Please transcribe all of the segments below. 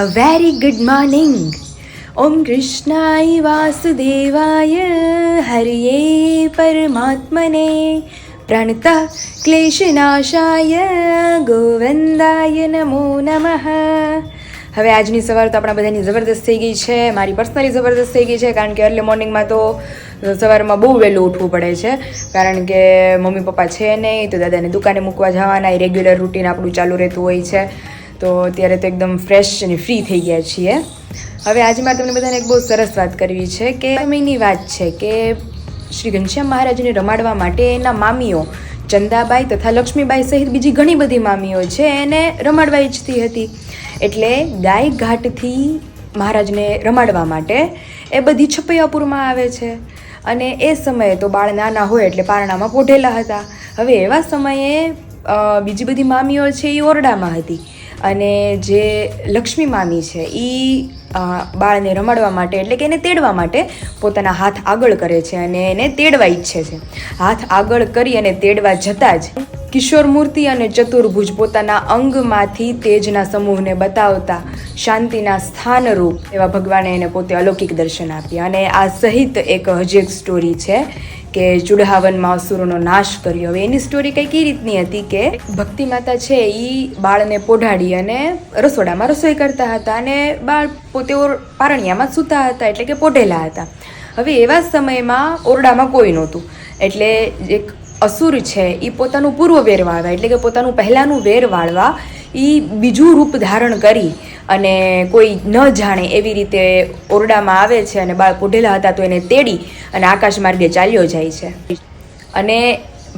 A very good morning. Om Krishnai Vasudevaya Hariye Paramatmane Pranatah Kleshanashaya Govindaya Namo Namaha. હવે આજની સવાર તો આપણા બધાની જબરદસ્ત થઈ ગઈ છે, મારી પર્સનલી જબરદસ્ત થઈ ગઈ છે, કારણ કે અર્લી મોર્નિંગમાં તો સવારમાં બહુ વહેલું ઉઠવું પડે છે, કારણ કે મમ્મી પપ્પા છે નહીં તો દાદાને દુકાને મૂકવા જવાના, એ રેગ્યુલર રૂટીન આપણું ચાલુ રહેતું હોય છે. તો અત્યારે તો એકદમ ફ્રેશ અને ફ્રી થઈ ગયા છીએ. હવે આજે મારે તમને બધાને એક બહુ સરસ વાત કરવી છે કે સમયની વાત છે કે શ્રી ઘનશ્યામ મહારાજને રમાડવા માટે એના મામીઓ ચંદાબાઈ તથા લક્ષ્મીબાઈ સહિત બીજી ઘણી બધી મામીઓ છે એને રમાડવા ઈચ્છતી હતી. એટલે ગાય ઘાટથી મહારાજને રમાડવા માટે એ બધી છપૈયાપુરમાં આવે છે, અને એ સમયે તો બાળ નાના હોય એટલે પારણામાં પોઢેલા હતા. હવે એવા સમયે બીજી બધી મામીઓ છે એ ઓરડામાં હતી, અને જે લક્ષ્મી મામી છે એ બાળને રમાડવા માટે એટલે કે એને તેડવા માટે પોતાના હાથ આગળ કરે છે અને એને તેડવા ઈચ્છે છે. હાથ આગળ કરી અને તેડવા જતાં જ કિશોર મૂર્તિ અને ચતુર્ભુજ પોતાના અંગમાંથી તેજના સમૂહને બતાવતા શાંતિના સ્થાનરૂપ એવા ભગવાને એને પોતે અલૌકિક દર્શન આપ્યા. અને આ સહિત એક હજી એક સ્ટોરી છે કે ચુડહાવનમાં અસુરોનો નાશ કર્યો. હવે એની સ્ટોરી કંઈક એ રીતની હતી કે ભક્તિ માતા છે એ બાળને પોઢાડી અને રસોડામાં રસોઈ કરતા હતા, અને બાળ પોતે પારણિયામાં સૂતા હતા, એટલે કે પોઢેલા હતા. હવે એવા સમયમાં ઓરડામાં કોઈ નહોતું, એટલે એક અસુર છે એ પોતાનું પૂર્વ વેર વાળવા એટલે કે પોતાનું પહેલાંનું વેર વાળવા એ બીજું રૂપ ધારણ કરી અને કોઈ ન જાણે એવી રીતે ઓરડામાં આવે છે, અને બાળ પોઢેલા હતા તો એને તેડી અને આકાશ માર્ગે ચાલ્યો જાય છે. અને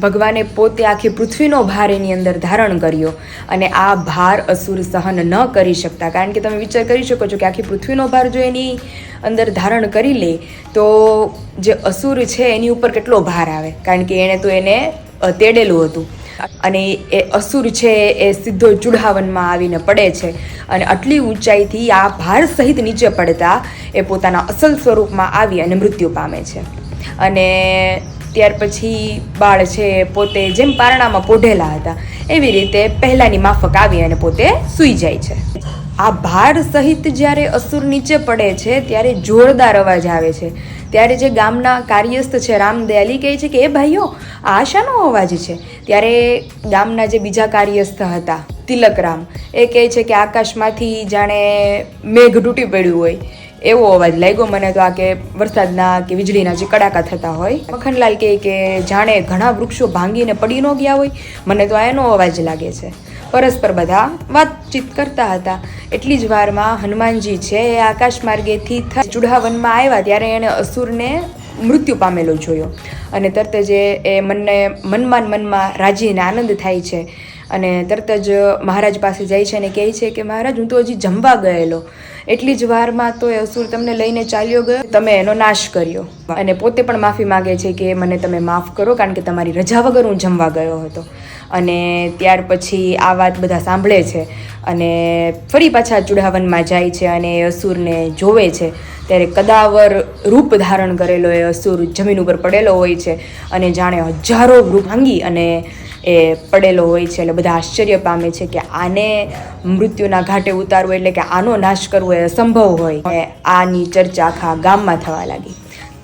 ભગવાને પોતે આખી પૃથ્વીનો ભાર એની અંદર ધારણ કર્યો, અને આ ભાર અસુર સહન ન કરી શકતા. કારણ કે તમે વિચાર કરી શકો છો કે આખી પૃથ્વીનો ભાર જો એની અંદર ધારણ કરી લે તો જે અસુર છે એની ઉપર કેટલો ભાર આવે, કારણ કે એણે તો એને તેડેલું હતું. અને એ અસુર છે એ સીધો ચુડહાવનમાં આવીને પડે છે, અને આટલી ઊંચાઈથી આ ભાર સહિત નીચે પડતા એ પોતાના અસલ સ્વરૂપમાં આવી અને મૃત્યુ પામે છે. અને ત્યાર પછી બાળ છે પોતે જેમ પારણામાં પોઢેલા હતા એવી રીતે પહેલાંની માફક આવી અને પોતે સૂઈ જાય છે. આ ભાર સહિત જ્યારે અસુર નીચે પડે છે ત્યારે જોરદાર અવાજ આવે છે. ત્યારે જે ગામના કાર્યસ્થ છે રામદયાલી કહે છે કે એ ભાઈઓ આ શાનો અવાજ છે? ત્યારે ગામના જે બીજા કાર્યસ્થ હતા તિલકરામ એ કહે છે કે આકાશમાંથી જાણે મેઘ તૂટી પડ્યું હોય એવો અવાજ લાગ્યો મને તો, આ કે વરસાદના કે વીજળીના જે કડાકા થતા હોય. મખનલાલ કહે કે જાણે ઘણા વૃક્ષો ભાંગીને પડી ન ગયા હોય, મને તો આ એનો અવાજ લાગે છે. પરસ્પર બધા વાતચીત કરતા હતા. એટલી જ વારમાં હનુમાનજી છે એ આકાશ માર્ગેથી ચુડહાવનમાં આવ્યા ત્યારે એણે અસુરને મૃત્યુ પામેલો જોયો, અને તરત જ એ મનમાં રાજીને આનંદ થાય છે, અને તરત જ મહારાજ પાસે જાય છે અને કહે છે કે મહારાજ હું તો હજી જમવા ગયેલો. એટલી જ વારમાં તો એ અસુર તમને લઈને ચાલ્યો ગયો, તમે એનો નાશ કર્યો, અને પોતે પણ માફી માગે છે કે મને તમે માફ કરો કારણ કે તમારી રજા વગર હું જમવા ગયો હતો. અને ત્યાર પછી આ વાત બધા સાંભળે છે અને ફરી પાછા ચુડહાવનમાં જાય છે, અને એ અસુરને જોવે છે ત્યારે કદાવર રૂપ ધારણ કરેલો એ અસુર જમીન ઉપર પડેલો હોય છે, અને જાણે હજારો રૂપ ભાંગી અને એ પડેલો હોય છે. એટલે બધા આશ્ચર્ય પામે છે કે આને મૃત્યુના ઘાટે ઉતારવો એટલે કે આનો નાશ કરવો એ અસંભવ હોય. આની ચર્ચા આખા ગામમાં થવા લાગી.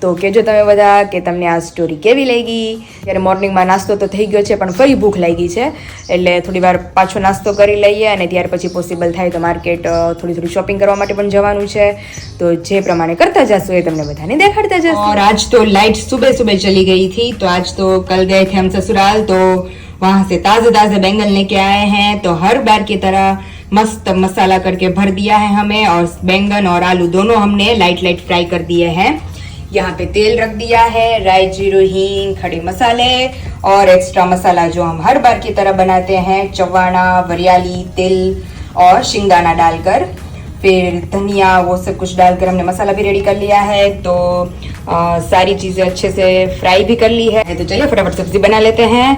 તો કહેજો તમે બધા કે તમને આ સ્ટોરી કેવી લાગી. ત્યારે મોર્નિંગમાં નાસ્તો તો થઈ ગયો છે, પણ ફરી ભૂખ લાગી છે, એટલે થોડી વાર પાછો નાસ્તો કરી લઈએ, અને ત્યાર પછી પોસિબલ થાય તો માર્કેટ થોડી શોપિંગ કરવા માટે પણ જવાનું છે. તો જે પ્રમાણે કરતા જશું એ તમને બધાને દેખાડતા જશું. और आज तो लाइट सुबह सुबह चली गई थी, तो आज तो कल गए थे हम ससुराल, तो वहाँ से ताज़े ताज़े बैंगन लेके आए हैं. तो हर बार की तरह मस्त मसाला करके भर दिया है हमें, और बैंगन और आलू दोनों हमने लाइट लाइट फ्राई कर दिए हैं. यहाँ पे तेल रख दिया है, राई जीरो हींग खड़े मसाले और एक्स्ट्रा मसाला जो हम हर बार की तरह बनाते हैं, चवाना वरियाली तिल और शिंगदाना डालकर, फिर धनिया वो सब कुछ डालकर हमने मसाला भी रेडी कर लिया है. तो सारी चीज़ें अच्छे से फ्राई भी कर ली है. तो चलिए फटाफट सब्जी बना लेते हैं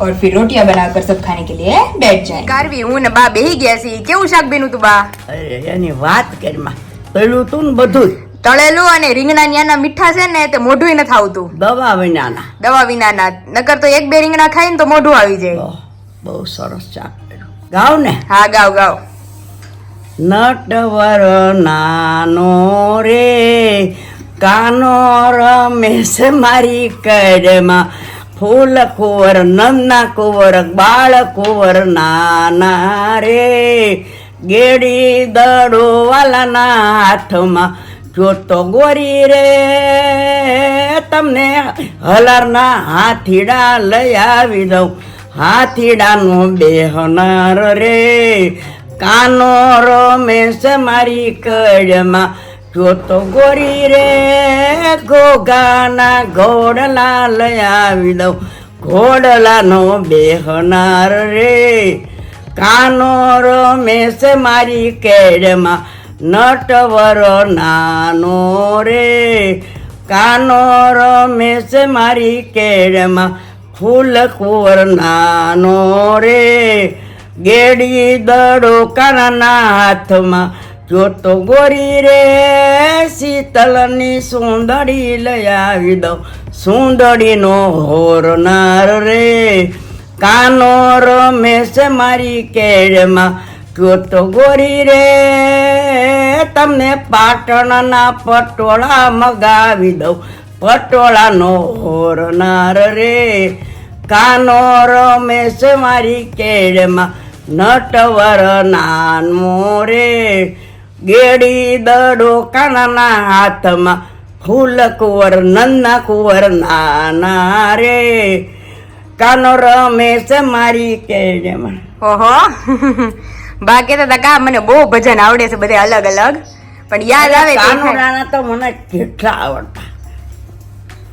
और फिर रोटियां बनाकर सब खाने के लिए बैठ जाएं. कारवी હું ને બા બેહી ગયા છે. કેવું શાક બેનું તું બા? અરે એની વાત કરીમાં પેલું તું ને બધું તળેલું અને રીંગણા ન્યાના મીઠા છે ને તે મોઢું નથી આવતું. દવા વિનાના. દવા વિનાના. નકર તો એક બે રીંગણા ખાઈને તો મોઢું આવી જાય. બહુ સરસ શાક કર્યું. ગાવ ને? હા ગાવ ગાવ. નટવર નાનો રે કાનો રમેશ મારી કડમાં ફૂલ કુંવર નંદના કુંવર બાળ કુંવર નાના રે ગેડી દડો વાલાના હાથમાં જોતો ગોરી રે તમને હલારના હાથીડા લઈ આવી દઉં હાથીડાનો બેહનાર રે કાનો રમેશ મારી કડમાં જોતો ગોરી રે ઘોઘાના ઘોડલા લઈ આવી દઉં ઘોડલાનો બેહનાર રે કાનો રમેશ મારી કેડમાં નટવર નાનો રે કાનો રમેશ મારી કેડમાં ફૂલ કુંવર નાનો રે ગેડી દડો કાનાના હાથમાં જોતો ગોરી રે શીતલની સુંદડી લઈ આવી દઉં સુંદડીનો હોરનાર રે કાનો રમેશ મારી કેડમાં જોતો ગોરી રે તમને પાટણના પટોળા મગાવી દઉં પટોળાનો હોરનાર રે કાનો રમેશ મારી કેડમાં નટવર નાનો રે ગેડી દડો કાનાના હાથમાં ફૂલ કુંવર નંદના કુંવર નાના રે કાનો રમેશ મારી કેડમાં. ઓહો બા કહેતા હતા કા મને બહુ ભજન આવડે છે બધા અલગ અલગ પણ યાદ આવે કાનોડાના તો મને કેટલા આવડતા.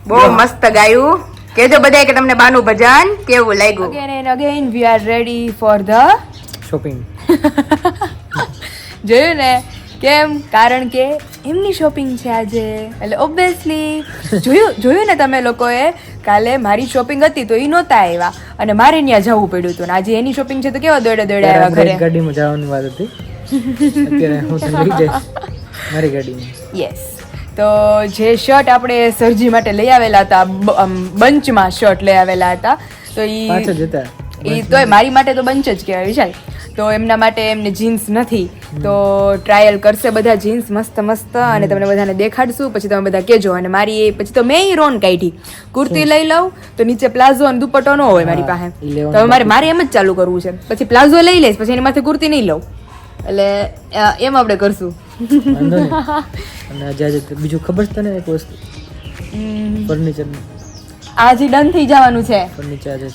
બહુ મસ્ત ગાયું. કેજો બધાય કે તમને બાનું ભજન કેવું લાગ્યું. Again and again we are ready for the shopping. જોયું ને કેમ? કારણ કે એમની શોપિંગ છે આજે એટલે ઓબ્વિયસલી જોયું ને તમે લોકોએ. કાલે મારી શોપિંગ હતી તો એ નહોતા આવ્યા અને મારે ત્યાં જવું પડ્યું હતું ને આજે એની શોપિંગ છે તો કેવા દોડે આવ્યા ઘરે. ગાડીમાં જવાની વાત હતી અત્યારે હું તને લઈ જઈશ મારી ગાડીમાં. યસ તો જે શર્ટ આપણે સરજી માટે લઈ આવેલા હતા બંચમાં શર્ટ લઈ આવેલા હતા તો એ તોય મારી માટે તો બંચ જ કહેવાય વિશાલ. તો એમના માટે એમને જીન્સ નથી તો ટ્રાયલ કરશે બધા જીન્સ મસ્ત મસ્ત અને તમને બધાને દેખાડશું પછી તમે બધા કહેજો. અને મારી એ પછી તો મેં રોન કાઢી કુર્તી લઈ લઉં તો નીચે પ્લાઝો અને દુપટ્ટો ન હોય મારી પાસે તો મારે એમ જ ચાલુ કરવું છે. પછી પ્લાઝો લઈ લઈશ પછી એની માથે કુર્તી નહીં લઉં એટલે એમ આપણે કરશું. અને આજે બીજું ખબર છે તને એક વસ્તુ ફર્નિચર આજે ડન થઈ જવાનું છે.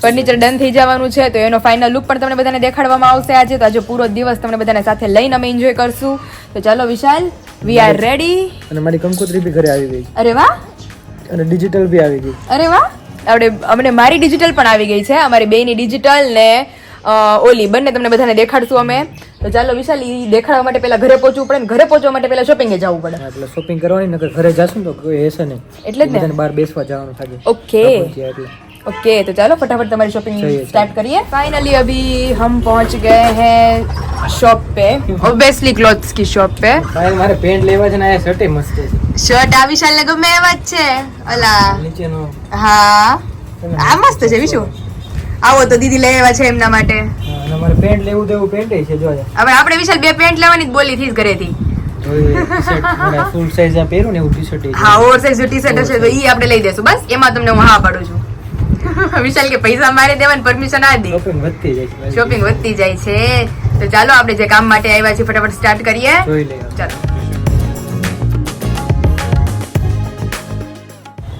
ફર્નિચર ડન થઈ જવાનું છે તો એનો ફાઇનલ લુક પણ તમને બધાને દેખાડવામાં આવશે આજે. તો આજે પૂરો દિવસ તમને બધાને સાથે લઈને અમે એન્જોય કરશું. તો ચાલો વિશાલ વી આર રેડી. અને મારી કંકોત્રી બી ઘરે આવી ગઈ. અરે વાહ. અને ડિજિટલ બી આવી ગઈ. અરે વાહ. અમને મારી ડિજિટલ પણ આવી ગઈ છે. અમારી બેયની ડિજિટલ ને ઓલી બંને તમને બધાને દેખાડશું અમે. તો ચાલો વિશાલ ઈ દેખાડવા માટે પહેલા ઘરે પહોંચવું પડે ને ઘરે પહોંચવા માટે પહેલા શોપિંગે જવું પડે. એટલે શોપિંગ કરવાની નકર ઘરે જાશું તો કોઈ હશે નહીં એટલે જ ને બહાર બેસવા જવાનું થાય. ओके तो चलो फटाफट तुम्हारी शॉपिंग स्टार्ट करिए. फाइनली अभी हम पहुंच गए हैं शॉप पे ऑब्वियसली क्लॉथ्स की शॉप पे. મારે પેન્ટ લેવા છે ને આ શર્ટ મસ્ત છે. શર્ટ આ વિશાલ ને ગમે એવા જ છે. અલા નીચેનો હા આ મસ્ત છે વિશુ. આવો તો દીદી લઈ આવ્યા છે એમના માટે. અને મારે પેન્ટ લેવું દેવું પેન્ટ છે જો. હવે આપણે વિશાલ બે પેન્ટ લેવાની જ બોલી થી ઘરેથી. ફૂલ સાઈઝ પહેરું ને એવું ટી-શર્ટ. હા ઓવર સાઈઝ ટી-શર્ટ હશે તો ઈ આપણે લઈ દેશું બસ. એમાં તમને હું હા પાડું છું. વિશાલ કે પૈસા મારે દેવાની પરમિશન આ દે. શોપિંગ વધતી જાય છે. તો ચાલો આપણે જે કામ માટે આવ્યા છીએ ફટાફટ સ્ટાર્ટ કરીએ. ચાલો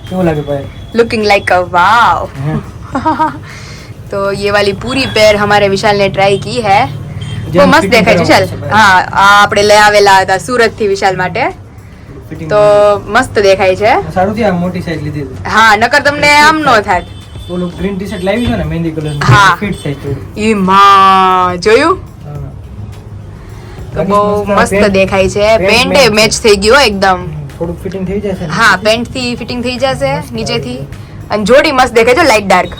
કેવું લાગે ભાઈ? लुकिंग लाइक अ वाव. तो ये वाली पूरी पेयर हमारे विशाल ने ट्राई की है. वो मस्त देखाય છે વિશાલ. હા આ આપણે લઈ આવેલા હતા સુરત થી વિશાલ માટે તો મસ્ત દેખાય છે. સારું થી આ મોટી સાઈઝ લીધી. હા નકર તમને આમ નો થાય. ઓલું ગ્રીન ટી-શર્ટ લાવી છે ને મહેંદી કલર નું હા ફિટ થાય થોડું. ઈ માં જોયું તો બહુ મસ્ત દેખાય છે. પેન્ટ મેચ થઈ ગયો એકદમ. થોડું ફિટિંગ થઈ જશે. હા પેન્ટ થી ફિટિંગ થઈ જશે નીચેથી. અને જોડી મસ્ત દેખાય છે લાઈટ ડાર્ક.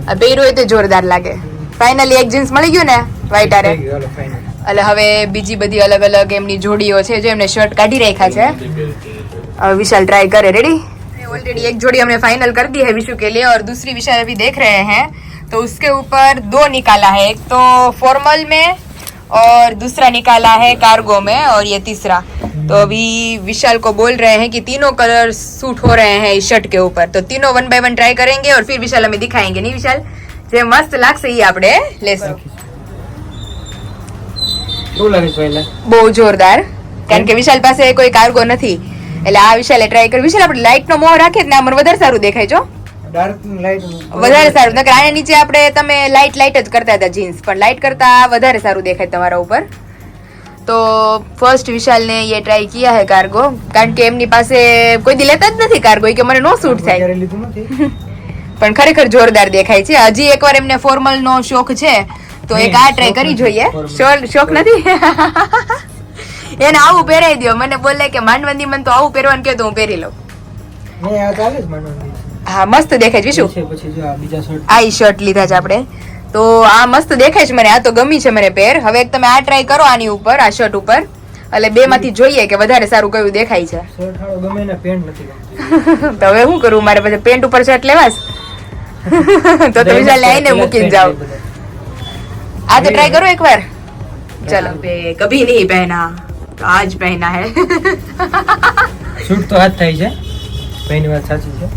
આ પહેર્યું હોય તો જોરદાર લાગે. ફાઇનલી એક જીન્સ મળી ગયું ને વ્હાઈટ આરે. એટલે હવે બીજી બધી અલગ અલગ એમની જોડીઓ છે જો એમને શર્ટ કાઢી રાખ્યા છે. હવે વિશાલ ट्राई करे. रेडी ऑलरेडी एक जोड़ी हमने फाइनल कर दी है विशु के लिए और दूसरी विशाल अभी देख रहे हैं. तो उसके ऊपर दो निकाला है. एक तो फॉर्मल में और दूसरा निकाला है कार्गो में और ये तीसरा। तो अभी विशाल को बोल रहे हैं कि तीनों कलर सूट हो रहे हैं इस शर्ट के ऊपर, तो तीनों 1 by 1 ट्राई करेंगे और फिर विशाल हमें दिखाएंगे। नहीं विशाल, જે મસ્ત લાગશે એ આપણે લેશું। કેવું લાગે છે પહેલા? બહુ જોરદાર, કારણ કે વિશાલ પાસે કોઈ કાર્ગો નથી એટલે આ વિશાલે ટ્રાય કરી। વિશાલ આપણે લાઇટ નો મોહ રાખીએ ને મને વધારે સારું દેખાય છો, ડાર્ક લાઈટ વધારે સારું। નકર આને નીચે આપણે તમે લાઇટ જ કરતા હતા જીન્સ, પણ લાઇટ કરતા વધારે સારું દેખાય તમારા ઉપર। તો ફર્સ્ટ વિશાલ ने ये ट्राई किया है कार्गो, કારણ કે એમની પાસે કોઈ દી લેતા જ નથી કાર્ગો, કે મને નો સૂટ થાય, ક્યારે લીધું નથી। પણ ખરેખર જોરદાર દેખાય છે। હજી એકવાર એમને ફોર્મલ નો શોખ છે તો એક આ ટ્રાય કરી જોઈએ। શોખ નથી એને આવું પહેરાઈ દો, મને બોલે કે માંડવંદી મને તો આવું પહેરવાનું કે તો હું પહેરી લઉં। નહીં આ ચાલે જ માનવાનું હા મસ્ત દેખાય છે વિશુ। છે। પછી જો આ બીજા શર્ટ આ શર્ટ લીધા છે આપણે, તો આ મસ્ત દેખાય છે મને, આ તો ગમી છે મને પહેર। હવે એક તમે આ ટ્રાય કરો આની ઉપર, આ શર્ટ ઉપર, એટલે બે માંથી જોઈએ કે વધારે સારું કયું દેખાય છે। શર્ટ હાળો ગમે ને પેન્ટ નથી ગમતી। તો હવે શું કરું, મારે પછી પેન્ટ ઉપર શર્ટ લેવાસ તો વિશાલ આઈને મૂકીને જાઓ। આ તો ટ્રાય કરો એકવાર। ચલો બે કભી નહીં પહેના તો આજ પહેના હે। શૂટ તો હાથ થાય છે, પહેની વાત સાચી છે।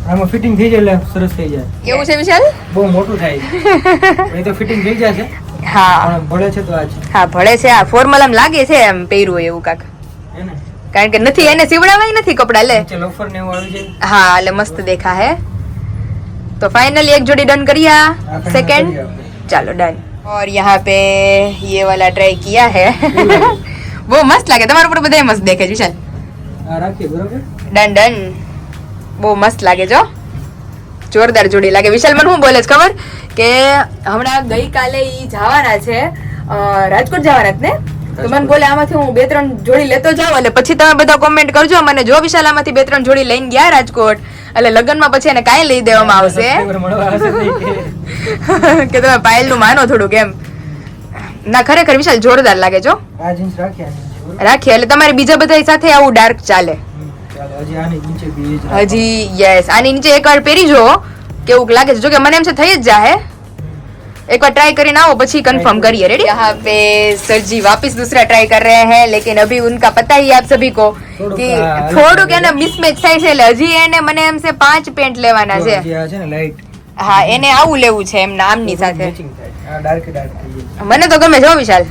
આમાં ફિટિંગ થઈ જાય એટલે સરસ થઈ જાય। કેવું છે વિશાલ? બહુ મોટું થાય છે એ તો ફિટિંગ થઈ જશે, હા પણ ભળે છે તો આ છે હા ભળે છે। આ ફોર્મલ આમ લાગે છે એમ પહેર્યું હોય એવું કાક, હે ને। કારણ કે નથી એને સીવડાવાય નથી કપડા લે। નીચે લોફર ને એવું આવી જાય। हाँ એટલે મસ્ત देखा है। तो फाइनली एक जोड़ी डन करिया, सेकंड चलो डन। और यहाँ पे ये वाला ट्राई किया है वो मस्त लगे, તમારા ઉપર બધાય મસ્ત દેખે છે વિશાલ। આ રાખીએ બરોબર। ડન ડન, બહુ મસ્ત લાગે જો, જોરદાર જોડી લાગે। વિશાલ મને શું બોલે છે ખબર કે હમણાં ગઈકાલે ઈ જવાના છે રાજકોટ જવાના જ ને, તો મને બોલે આમાંથી હું 2-3 જોડી લેતો જાઉં, એટલે પછી તમે બધા કોમેન્ટ કરજો મને, જો વિશાલ આમાંથી 2-3 જોડી લઈને ગયા રાજકોટ એટલે લગ્નમાં પછી એને કાંઈ લઈ દેવામાં આવશે મળવા હશે નહીં કે તમે પાયલ નું માનો થોડુંક એમ ના। ખરેખર વિશાલ જોરદાર લાગે છો। આ જીન્સ રાખીએ આની નીચે બરોબર। રાખીએ એટલે તમારે બીજા બધા સાથે આવું ડાર્ક ચાલે। ચાલો હજી આની નીચે બી જ હજી યસ આની નીચે એકવાર પહેરી જો કેવું લાગે છે, જો કે મને એમ છે થઈ જ જાહે, एक बार ट्राई करके आओ પછી कंफर्म करिए। रेडी? यहाँ पे सर जी वापस दूसरा ट्राई कर रहे हैं, लेकिन अभी उनका पता ही आप सभी को कि થોડું કે ને મિસમેચ થાય છે, એટલે હજી એને મને એમ છે 5 પેન્ટ લેવાના છે। જે આ છે ને લાઈટ હા એને આવું લેવું છે એમના આમની સાથે। મેચિંગ થાય। આ ડાર્ક ડાર્ક થઈ જાય। મને તો ગમે છે હો વિશાલ।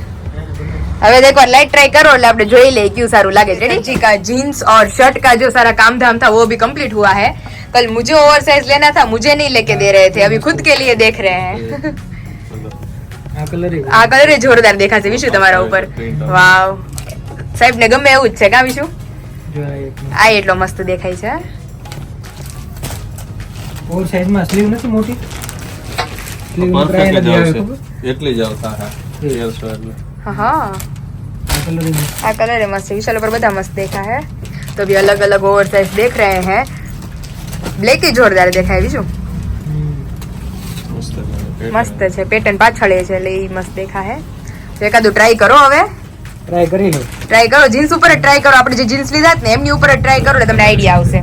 હવે एक बार लाइट ट्राई करो એટલે આપણે જોઈ લઈએ क्यों सारू लागे। रेडी? जी का जीन्स और शर्ट का जो सारा काम धाम था वो भी कंप्लीट हुआ है। कल मुझे ओवर साइज लेना था, मुझे नहीं लेके दे रहे थे, अभी खुद के लिए देख रहे हैं। આ કલર આ કલર જોરદાર દેખાશે વિશુ તમારા ઉપર। વાવ, સાહેબ ને ગમે એવું જ છે કા વિશુ? જો આ એક આ એટલો મસ્ત દેખાય છે। ઓર સાઈઝ માં સ્લીવ નથી મોટી, સ્લીવ નો પ્રાઇસ નથી આવે ખબર? એટલી જ આવતા હા 1300 એટલે हाँ આ કલર आ कलर है मस्त, विशाल पर बता मस्त देखा है। तो अभी अलग अलग ओवर साइज देख रहे हैं। ब्लैक ही जोरदार देखा है विशु, मस्त है पैटर्न पाछळे છે એટલે ઈ મસ્ત દેખા है। તો એકાદું ટ્રાય કરો, હવે ટ્રાય કરી લો। ટ્રાય કરો, જીન્સ ઉપર જ ટ્રાય કરો, આપણે જે જીન્સ લીધા ને એમની ઉપર જ ટ્રાય કરો એટલે તમને આઈડિયા આવશે।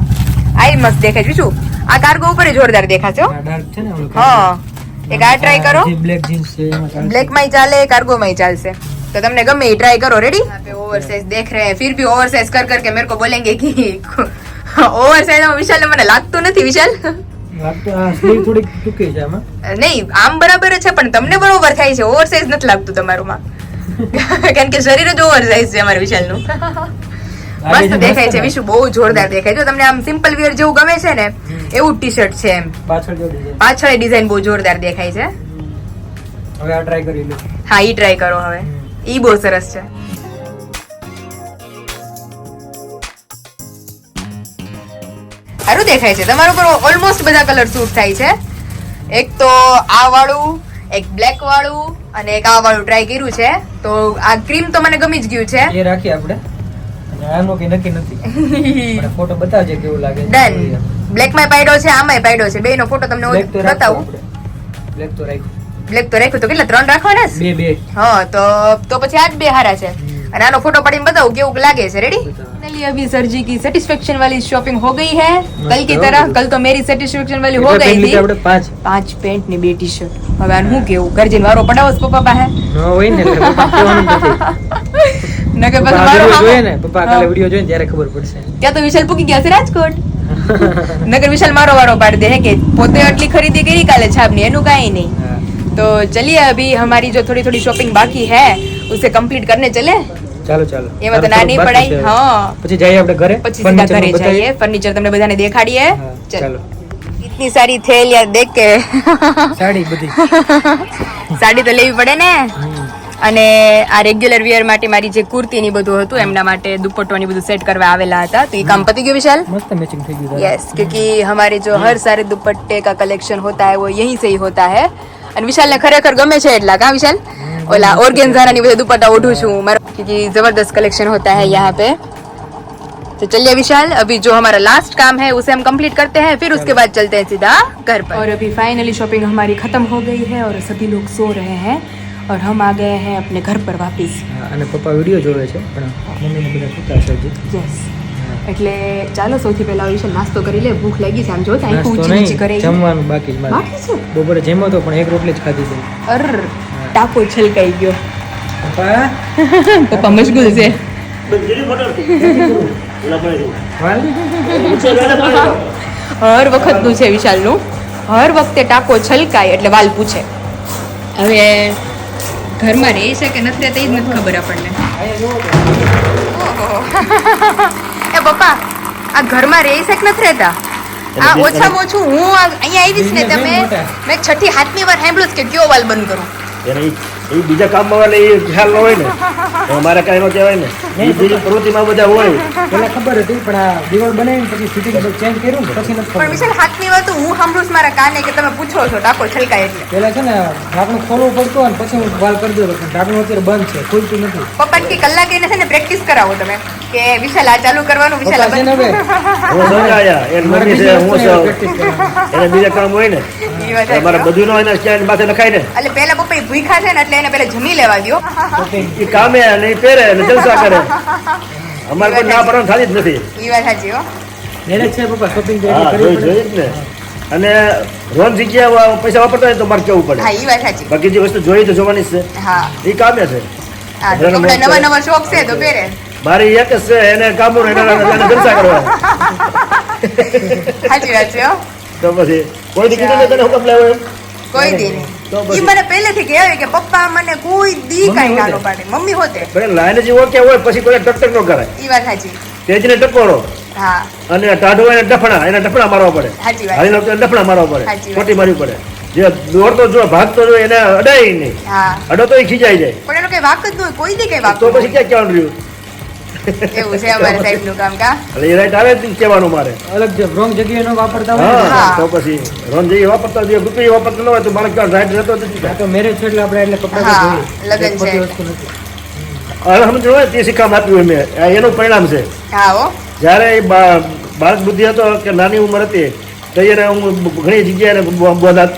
આ ઈ મસ્ત દેખાય છે વિશુ, આ કાર્ગો ઉપર જોરદાર દેખાશે હો। આ ડાર્ક છે ને ઓલો હા એક આ ટ્રાય કરો, જે બ્લેક જીન્સ છે એમાં ચાલશે। ब्लैक में ही चाले, कार्गो में ही चालसे, तो तुमने गमे ही ट्राई करो। रेडी? यहाँ पे ओवर साइज देख रहे हैं, फिर भी ओवर साइज कर करके मेरे को बोलेंगे कि ओवर साइज में विशाल મને લાગતું નથી વિશાલ। લાગતો આ સ્લીવ થોડી ટૂંકી છે આમાં। નહીં આમ બરાબર છે પણ તમને બરોબર થાય છે, ઓવર સાઇઝ નથી લાગતું તમારું માં કારણ કે શરીર જ ઓવર સાઇઝ છે અમારા વિશાલ નું। મસ્ત દેખાય છે વિશુ, બહુ જોરદાર દેખાય છે। તમને આમ સિમ્પલ વેર જેવું ગમે છે ને એવું ટી શર્ટ છે એમ, પાછળ જો ડિઝાઇન પાછળ ડિઝાઇન બહુ જોરદાર દેખાય છે। હવે આ ટ્રાય કરી લો। હા ઈ ટ્રાય કરો, હવે ઈ બહુ સરસ છે। સારું દેખાય છે તમારા ઉપર, ઓલમોસ્ટ બધા કલર સૂટ થાય છે। એક તો આ વાળું, એક બ્લેક વાળું અને એક આ વાળું ટ્રાય કર્યું છે। તો આ ક્રીમ તો મને ગમી જ ગયું છે। એ રાખી આપણે, અને આનો કે નક્કી નથી, મને ફોટો બતાવજે કેવું લાગે છે। ડન, બ્લેક માં પાડ્યો છે, આમાંય પાડ્યો છે, બેયનો ફોટો તમને બ્લેક તો બતાવું। બ્લેક તો રાખ્યું, બ્લેક તો રાખ્યું, તો કેટલા 3 રાખવાના છે? બે હા તો પછી આ જ બે હારા છે, અને આનો ફોટો પાડીને બતાવું કેવું લાગે છે। રેડી? फाइनली अभी सर जी की सेटिस्फेक्शन वाली शॉपिंग हो गई है कल की तरह कल तो मेरी सेटिस्फेक्शन वाली हो गई थी આપણે 5 પાંચ પેન્ટ ને 2 ટી-શર્ટ હવે આનું શું કેવું ઘર જઈને વારો પડાવો છે પપ્પા પાસે ન હોય ને એટલે પપ્પા કહેવાનું નથી નકર પપ્પા પછી મારો વિડિયો જોઈએ ને પપ્પા કાલે વિડિયો જોઈને ત્યારે ખબર પડશે ત્યાં તો વિશાલ પૂકી ગયા છે રાજકોટ નકર વિશાલ મારો વારો પાડી દે હે કે પોતે આટલી ખરીદી કરી કાલે છાપની એનું કાંઈ નહીં હા. तो चलिए अभी हमारी जो थोड़ी थोड़ी शॉपिंग बाकी है उसे कंप्लीट करने चले ચાલો ચાલો એમાં તો ના નહીં પડાય હા પછી જઈએ આપણે ઘરે પછી સીધા ઘરે જઈએ ફર્નિચર તમને બધાને દેખાડીએ હા, ચલો ચાલો इतनी सारी थैलियां देख के સાડી બધી સાડી તો લેવી પડે ને અને આ રેગ્યુલર વિયર માટે મારી જે કુર્તી ની બધું હતું એમના માટે દુપટ્ટો ની બધું સેટ કરવા આવેલા હતા તો ये काम पति गयो विशाल મસ્ત મેચિંગ થઈ ગયું यस क्योंकि हमारे जो हर सारे दुपट्टे का कलेक्शन होता है वो यहीं से ही होता है અને વિશાલ ને ખરેખર ગમે છે એટલા કા વિશાલ ઓલા ઓર્ગેન્ઝા ની બધા દુપટ્ટા ઓઢું છું મારો क्योंकि जबरदस्त कलेक्शन होता है यहाँ पे तो चलिए विशाल अभी जो हमारा लास्ट काम है उसे हम कंप्लीट करते हैं फिर उसके बाद चलते हैं सीधा घर पर और अभी फाइनली शॉपिंग हमारी खत्म हो गई है और सभी लोग सो रहे हैं और हम आ गए हैं अपने घर पर वापस હા, અને પપ્પા વિડિયો જોવે છે પણ મમ્મીને બધા સુતા છે હજી यस એટલે ચાલો સૌથી પહેલા વિશાલ નાસ્તો કરી લે ભૂખ લાગી છે આમ જો ત્યાં નાસ્તો ઊંચી નીચી કરે નહીં જમવાનું બાકી જ મારે બાકી છે બપોરે જમ્યો તો પણ એક રોટલી જ ખાધી છે અર ટાકો છલકાઈ ગયો પપ્પા પપ્પા મશગુલ છે વાલ હર વખતનું છે વિશાલનું હર વખતે ટાકો છલકાય એટલે વાલ પૂછે હવે ઘરમાં રહે છે કે નથી રહેતા એ જ નથી ખબર આપણને ઓહો. એ પપ્પા આ ઘરમાં રહે છે કે નથી રહેતા આ ઓછામાં ઓછું હું અહીંયા આવીશ ને તમે મેં 6થી 7મી વાર સાંભળ્યું છે કે કયો વાલ બંધ કરું એને એ બીજા કામમાં વાલે એ ખ્યાલ ન હોય ને તો અમારે કાંઈ ન કહેવાય ને એ બીજી પ્રવૃત્તિમાં બધા હોય પેલા ખબર હતી પણ આ દિવાળ બનાવીને પછી ફિટિંગ ચેન્જ કર્યું ને પછી નથી પણ ખબર વિશાલ 7મી વાર તો હું સાંભળું છું મારા કાને કે તમે પૂછો છો ટાકો છલકાય એટલે પેલા છે ને ઢાંકણું ખોલવું પડતું અને પછી હું વાલ કરી દેતો પણ ઢાંકણું અત્યારે બંધ છે ખુલતું નથી પપ્પા કે કલાક એને છે ને પ્રેક્ટિસ કરાવો તમે કે વિશાલ આ ચાલુ કરવાનું વિશાલ આ પપ્પા છે ને બંધ હવે હું સમજાયા એને મારે મમ્મી છે બીજી હું વસ્તુ છું practice કરવાની. એને બીજા કામ હોય ને ઈ વાત સાચી. અમારે બધું ન હોય ને ક્યાં માથે લખાય ને એટલે પેલા પપ્પા ઈ ભૂખ્યા છે ને એટલે એને પેલા જમી લેવા દ્યો એ કામે અને એ પહેરે અને જલસા કરે અમારે કોઈ ના પડવાનું થતી જ નથી ઈ વાત સાચી હો એને જ છે પપ્પા શોપિંગ હા કરવી જોઈ પડે જ ને અને રોજ જગ્યાએ પૈસા વાપરતા હોય તો મારે કેવું હા પડે ઈ વાત સાચી બાકી જે વસ્તુ જોઈ તો જોવાની જ છે હા એ કામે છે હા તો કપડા નવા નવા શોખ છે તો પહેરે મારી એક જ છે એને કામ એને જલસા કરવા સાચી વાત છે હો તો પછી કોઈ દી કીધું ને તને હુકમ લાવ્યો એમ કોઈ દી નહીં તો પછી. ઈ મને પહેલેથી કહેવાય કે પપ્પા મને કોઈ દી કાંઈ ના પાડે મમ્મી હોતે પણ લાઈન જે ઓકે હોય પછી કોઈ ટક ન કરાય ઈ વાત સાચી તેજને ટકોરો હા અને ટાઢો એને ડફણા એને ડફણા મારવા પડે સાચી વાત હાલીને વખતે ડફણા મારવા પડે સાચી વાત. ખોટી મારવી પડે જે દોડતો જો ભાગતો જો એને અડાય નહીં હા અડો તો એ ખીજાઈ જાય પણ એનો કઈ વાક જ ન હોય કોઈ દી કઈ વાક તો ન પછી હોય. ક્યાં કહેવાનું રહ્યું એવું છે અમારે સાહેબનું કામ કા એટલે એ રાઈટ આવે જ નહીં કહેવાનું મારે અલગ જે રોંગ જગ્યાએ ન વાપરતા હોય ને. હા તો પછી રોન જે વાપરતા હોય રૂપિયા વાપરતા ન હોય તો મારે ક્યાં રાઈટ રહેતો જ નથી આ તો મેરેજ છે એટલે આપણે એટલે કપડાં હા, તો જોઈએ. લગન છે ખોટી એટલે. વસ્તુ નથી. હવે સમજ હોય તે શીખવામાં આપ્યું હોય મેં આ એનું પરિણામ છે હા હો જ્યારે એ બાળક બુદ્ધિ હતો કે નાની ઉંમર હતી તો એને હું ઘણી જગ્યાએ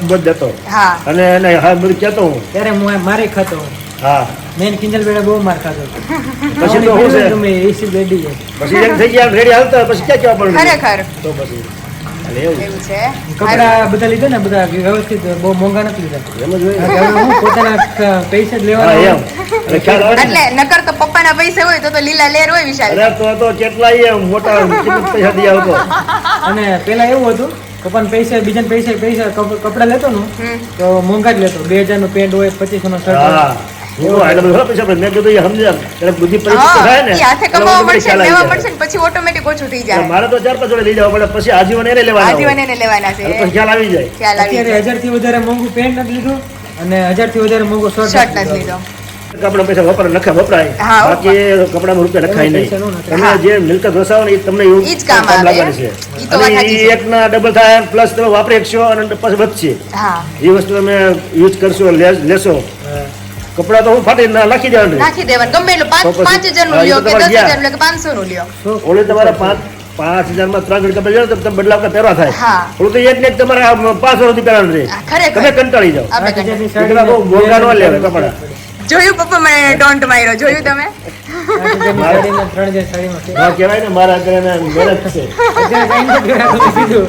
બોધ દેતો હા અને એને હા બધું કહેતો હું ત્યારે હું આ મારે ખાતો હોઉં. હા મેં કિંજલ બેડા બહુ માર ખાતો હતો. પછી તો શું છે ગમે એ ઈસી બેડી જાય. પછી એમ થઈ ગયા રેડી હાલતા હોય, પછી ક્યાં કહેવા પડે ખરેખર તો પછી એટલે એવું એવું છે કપડાં બધા લીધા ને બધા વ્યવસ્થિત બહુ મોંઘા નથી લીધા એમ જ હોય કારણ કે હવે હું પોતાના પૈસા જ હા લેવાના એમ એટલે ખ્યાલ આવે ને. એટલે નકર તો પપ્પાના પૈસા હોય તો લીલા લેર હોય વિશાલ અરે તો કેટલાય એમ મોટા કેટલા પૈસા દઈ આવતો અને પેલા એવું હતું કપાન પૈસા બીજાને પૈસા કપડા લેતો ને તો મોંઘા જ લેતો 2000 નું પેન્ટ હોય 2500 નો શર્ટ હા હું તો આટલા બધા પૈસા પડે. મેં કીધું એ સમજ્યા એટલે બુદ્ધિ પરીક્ષિત થાય ને ઈ હાથે એટલે કમાવા મને મળશે ખ્યાલ આવી લેવા જાય. મળશે ને પછી ઓટોમેટિક ઓછું થઈ એટલે જાય મારે તો 4-5 જોડે લઈ જવા પડે પછી આજીવન એને લેવાના હોય. આજીવન એને લેવાના છે એટલે પછી ખ્યાલ આવી જાય ખ્યાલ આવી અત્યારે 1000 થી વધારે મોંઘું પેન્ટ નથી લીધું અને 1000 થી વધારે મોંઘું શર્ટ શર્ટ નથી લીધો કપડા પૈસા વપરાય હા, બાકી કપડામાં રૂપિયા નખાય નહીં પૈસા નો નખાય. તમે જે મિલકત વસાવો ને એ તમને એવું ઈ જ કામ આવે. લાગવાની છે ઈ તો વાત અને સાચી ઈ છે. એકના ડબલ થાય પ્લસ તમે વાપરી શકશો અને પછી વધશે હા એ વસ્તુ તમે યુઝ કરશો લેશો કપડા તો હું ફાટી નાખી દેવાનું નાખી દેવાનું ગમે એટલું તો પછી- 5000 નું હા, લ્યો ઈ કે તો તમારે 10000 ગયા. નું કે 500 નું લ્યો ઓલે તમારે 5,000 માં 3 જોડી કપડા લેવો તો તમે બદલાવ કે પહેરવા થાય હા. ઓલું તો એક ને એક તમારે 500 સુધી પહેરવાનું રહે હા, ખરેખર. તમે કંટાળી જાઓ આપણે કંટાળી. એટલા બહુ મોંઘા ન લેવાય કપડા જોયું પપ્પા મને ટોન્ટ માર્યો જોયું તમે સાડીમાં 3 હજાર સાડીમાં છે. હા કહેવાય ને મારા ઘરે મહેનત છે. અત્યારે કાંઈ નથી કહેવાતું, કીધું.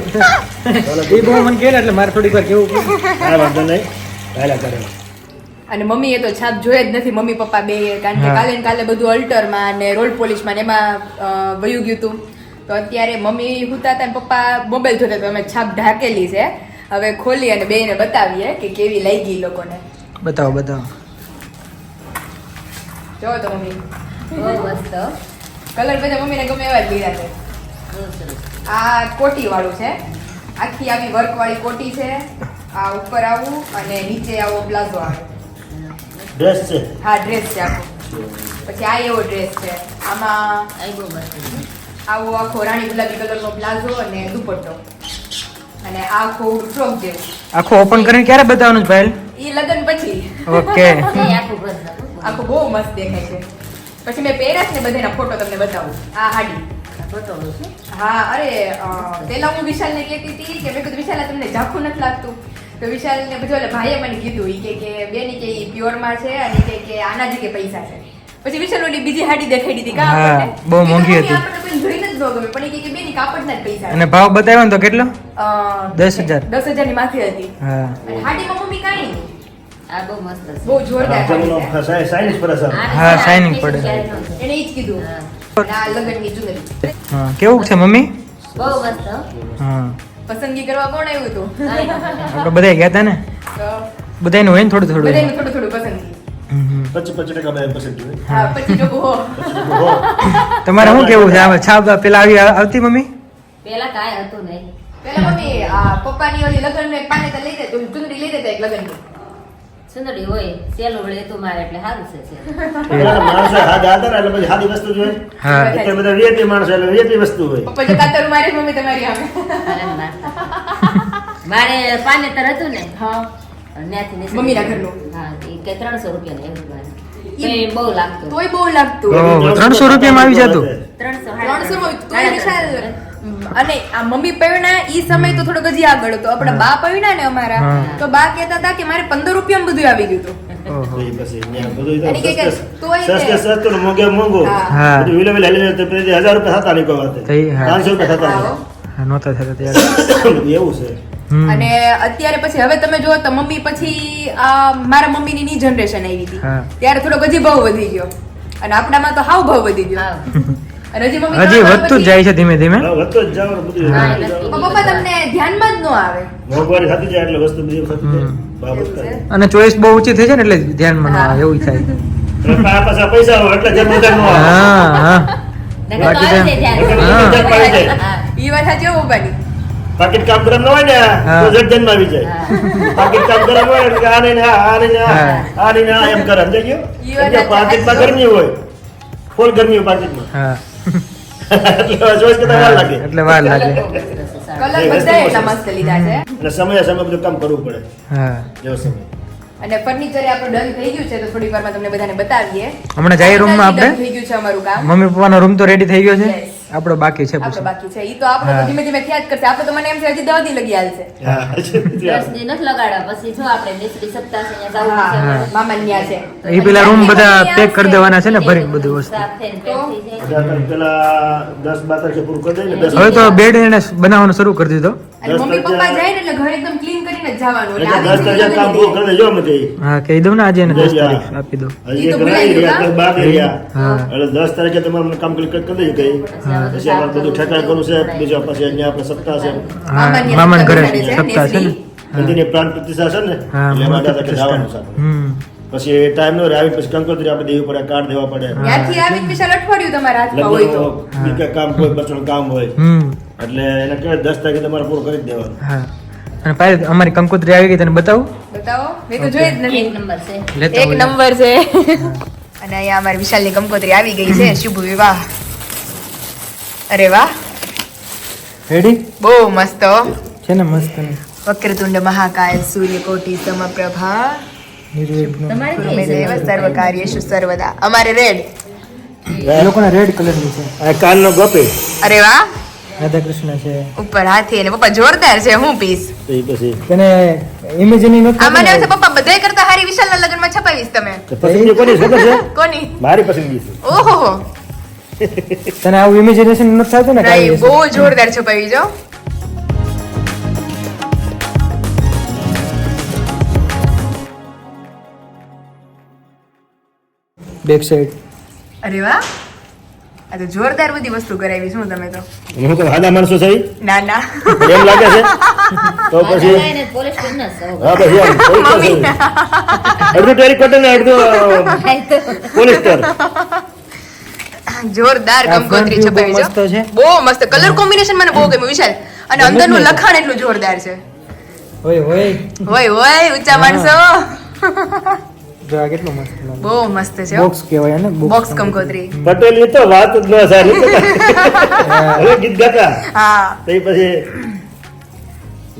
એ બહુ મને કહે ને એટલે મારે થોડીક વાર કેવું પડે. હા વાંધો નહીં હાલ્યા કરે. અને મમ્મીએ તો છાપ જોયે જ નથી, મમ્મી પપ્પા બે, કારણ કે હા. કાલે ને કાલે બધું અલ્ટરમાં ને રોલ પોલિશમાં ને એમાં વયું ગયું હતું. તો અત્યારે મમ્મી હુતા હતા ને પપ્પા મોબાઈલ જોતા હતા, અમે છાપ ઢાકેલી છે. હવે ખોલી અને બેને બતાવીએ કે કેવી લાગી ઈ લોકોને. બતાવો બતાવો. જો તો મમ્મી બહુ મસ્ત. કલર બધા મમ્મીને ગમે એવા જ લીધા છે. બહુ સરસ. આ કોટી વાળું છે, આખી આવી વર્ક વાળી કોટી છે. આ ઉપર આવું અને નીચે આવો પ્લાઝો આવે. ડ્રેસ છે. હા ડ્રેસ છે આખો. પછી આ એવો ડ્રેસ છે, આમાં આ બહુ મસ્ત છે. આવો આખો રાણી ગુલાબી કલરનો પ્લાઝો અને દુપટ્ટો, અને આ આખો ફ્રોક જેવું. આખું ઓપન કરીને ક્યારે બતાવવાનું છે ભાઈ? ઈ લગ્ન પછી ઓકે. એ આખું ભર આખું બહુ મસ્ત દેખાય છે. પછી મેં પહેર્યા છે ને બધાના ફોટો તમને બતાવું. આ હાડી. ફોટો છે. હા અરે પેલા હું વિશાલને કહેતી હતી કે મેં કીધું વિશાલ આ તમને ઝાખું નથી લાગતું? તો વિશાલને બધું એટલે ભાઈએ મને કીધું ઈ કે બેન ઈ કે ઈ પ્યોરમાં છે અને ઈ કે આના જ કે પૈસા છે. પછી વિશાલ ઓલી બીજી હાડી દેખાડી દીધી કા હા, આપણને? બહુ ઈ કે મોંઘી મમ્મી હતી. આપણને કોઈ જોઈને જ ન ગમે, પણ ઈ કે બેન ઈ કાપડના જ પૈસા અને ભાવ બતાવ્યો ને તો કેટલો? 10,000. 10,000 ની માથે હતી. હા. અને હાડીમાં મમ્મી કાંઈ નહીં, આ બહુ મસ્ત છે. બહુ જોરદાર હાડી જમનો છે. સાઇનિશ પર અસર. હા, shining પડે. એને ઈ જ કીધું. હા. અને આ લગ્નની ચુંદડી. હા કેવું છે મમ્મી? બહુ મસ્ત હો. હા પસંદગી કરવા કોણ આવ્યું હતું? આપણે બધા ગયા હતા ને, તો બધાયનું હોય ને થોડું થોડું. બધાયનું થોડું થોડું પસંદગી. 25% બધા પસંદ હોય. હા પછી જો હો. તમારે શું કેવું છે? આ છાપ પેલા આવતી મમ્મી? પેલા કાંઈ હતું નહીં. પેલા મમ્મી આ પપ્પાની ઓલી લગ્નનું એક પાનેતર લઈ દે, તો ચુંદડી લઈ દેતા એક લગ્નની. સુંદરી હોય સેલું લેતું મારે એટલે સારું છે સેલું. પેલા માણસો હાદા હતા ને એટલે પછી હાદી વસ્તુ જોઈએ. હા. એટલે બધા VIP માણસો એટલે VIP વસ્તુ હોય. પપ્પા જો કાતર મારે મમ્મી તમારી આમે. અરે મારે પાનેતર હતું ને હા ત્યાંથી નીચે. મમ્મીના ઘરનું. હા એ કે 300 રૂપિયા ને એવું મારે. તો એ બહુ લાગતું. તોય બહુ લાગતું. ઓહો, 300 રૂપિયામાં આવી જતું. 300 માં તોય વિશાલ. અને આ મમ્મી પૈણા ઈ સમય તો થોડોક હજી આગળ હતો. આપણા બા પૈણા ને અમારા, હા. તો બા કહેતા હતા કે મારે 15 રૂપિયામાં બધું આવી ગયું હતું. ઓહો. તો એ પછી ત્યાં બધું તો અને કે તોય તે- સસ્તું ને મોંઘે મોંઘું. હા. બધું વિલે હાલી જાય તો પછી 1000 રૂપિયા થતા નહીં કોઈ વાતે. થઈ, હા. 500 રૂપિયા થતા હા. નહીં. હા, નહોતા થતા ત્યારે. બધું એવું છે. હમ. અને અત્યારે પછી હવે તમે જુઓ તો મમ્મી પછી આ મારા મમ્મીની ની જનરેશન આવી હતી, હા. ત્યારે થોડોક હજી ભાવ વધી ગયો, અને આપણામાં તો હાવ ભાવ વધી ગયો. હા. અને હજી મમ્મી હજી ત્રણ વધતું જ વર્ષ જાય છે ધીમે ધીમે. હા, વધતો જ જાવ ને બધું હા, વધતું જ એટલે- જાવ. પછી- પપ્પા તમને ધ્યાનમાં જ ન આવે. મોંઘવારી થતી જાય એટલે વસ્તુ બધી થતી જાય. બાબત એવું છે. થાય. અને ચોઈસ બહુ ઊંચી થઈ છે ને એટલે ધ્યાનમાં ન આવે એવું થાય. એટલે આ પાછા પૈસા હોય એટલે જેમ બધા ન આવે. હા હા. નકર તો બાકી આવે તો- છે ધ્યાન. હા. જગ પાડી જાય. હા. ઈ વાત સાચી હો બાની. પાકીટ કામ ગરમ ન હોય ને હા. તો જગ જન્મ આવી જાય. હા. પાકીટ કામ ગરમ હોય એટલે કે આ નહીં ને આ નહીં ને હા. આ નહીં ને આ એમ કરે સમજાઈ ગયું? ઈ વાત એટલે પાકીટમાં સાચી. ગરમી હોય ફૂલ ગરમી હોય પાકીટમાં. હા એટલે ચોઈસ કરતા વાર લાગે. એટલે વાર લાગે. કલર બધા એટલા મસ્ત લીધા છે. અને સમયે સમય બધું કામ કરવું પડે હા. જેવો સમય. અને ફર્નિચર આપણું ડન થઈ ગયું છે, તો થોડી વારમાં તમને બધાને બતાવીએ. હમણાં જઈએ રૂમમાં આપણે? Done થઈ ગયું છે અમારું કામ. મમ્મી પપ્પાનો રૂમ તો રેડી થઈ ગયો છે, Yes. આપણો બાકી છે આપણે પછી. બાકી છે ઈ તો આપણે તો હા. ધીમે ધીમે થયા જ કરશે. આપણે તો મને એમ છે હજી 10 દી લગી હાલશે. હા. 10 દી નથી લગાડ્યા પછી જો આપણે દેશડી સપ્તાહ છે અહીંયા હા, જવું છે. મામા ન્યા છે. એ પેલા રૂમ બધા પેક કરી દેવાના છે ને ભરીને બધું વસ્તુ. સાફ થઈને પેક થઈ જાય. બધા પેલા 10-12 તારીખે પૂરું કરી દઈએ ને 10 હવે તો બેડ એને બનાવવાનું શરૂ કરી દીધો. અને મમ્મી પપ્પા જાય ને એટલે ઘર એકદમ ક્લીન કરીને જ જવાનું. એટલે એટલે 10 આવી તારીખે કામ પૂરું કરી દેજો અમે કહીએ. હા કહી દઉં ને આજે એને 10 હા. તારીખ આપી દઉં. હજી ઈ તો એક ભૂલાઈ રહી ગયું, ગયા, હા? બાકી રહ્યા. હા. એટલે 10 તારીખે તમારે કામ કરી દેજો કહીએ. પછી અમારે બધું ઠેકાણ કરવું છે. બીજું પછી અહીંયા આપણે સપ્તાહ છે. હા મામાની મામાના ઘરે સપ્તાહ છે, સપ્તાહ છે ને. નદીની પ્રાણ પ્રતિષ્ઠા છે ને હા એટલે એમાં મોટી દાદા કે જવાનું છે આપણે. હમ. પછી ટાઈમ નો રહે આવી પછી કંકોત્રી આપણે દેવી પડે કાર્ડ દેવા પડે ત્યાંથી આવીને વિશાલ અઠવાડિયું તમારા હાથમાં હોય તો. લગ્નનો બીજા કામ કોઈ બચવાનું કામ હોય હમ. એટલે એને કહેવાય 10 તારીખે તમારે પૂરું કરી જ દેવાનું. હા. અને પાયલ અમારી કંકોત્રી આવી ગઈ તને બતાવું? બતાવો, મેં તો જોઈ જ નથી. એક નંબર છે. લેતા એક આવજો. નંબર છે. અને અહીંયા અમારી વિશાલની કંકોત્રી આવી ગઈ છે. શુભ વિવાહ. અરે વાહ, રેડી બહુ મસ્ત હો. છે ને મસ્ત ને વક્રતુંડ મહાકાય સૂર્યકોટી સમપ્રભા નિર્વિઘ્ન. તમારે કઈ ગુરુમેદેવ છે? સર્વ કાર્યેષુ સર્વદા. અમારે રેડ. એ લોકોને રેડ કલર ની છે. આ કાનનો ગોપી અરે વાહ, રાધા કૃષ્ણ છે. ઉપર હાથી અને પપ્પા જોરદાર છે. હું પીસ તો એ પછી તને ઇમેજિનિંગ નથી આ મને થતું એવું છે ને? પપ્પા બધાય કરતા હારી વિશાલના લગ્નમાં છપાવીશ તમે. પસંદગી કોની ખબર છે? કોની? મારી પસંદગી છે. ઓહો તને આવું ઇમેજિનેશન નથી થતું ને નહીં, કાંઈ? બહુ જોરદાર છપાવી જો. બેક સાઈડ અરે વાહ, આ તો જોરદાર બધી વસ્તુ કરાવી શું તમે તો. હું તો સાદા માણસો છે ઈ? ના ના એમ લાગે છે તો પછી પોલીસ સ્ટેશન હા પછી આમ કોઈ તો મમ્મી છે. અડધું ટેરિકોટા ને અડધું પોલિસ્ટર. જોરદાર આ કંકોત્રી front view છપાવી બહુ મસ્ત જો. છે. બહુ મસ્ત કલર કોમ્બિનેશન મને બહુ ગમ્યું વિશાલ. અને ગમે જ અંદરનું ને. લખાણ એટલું જોરદાર છે. હોય હોય હોય હોય ઊંચા માણસો. જો આ કેટલું મસ્ત લાગે. બહુ મસ્ત છે હો. બોક્સ કહેવાય ને બોક્સ કંકોત્રી. પટેલની તો વાત જ ન સારી. હવે ગીત ગાતા હા તો ઈ પછી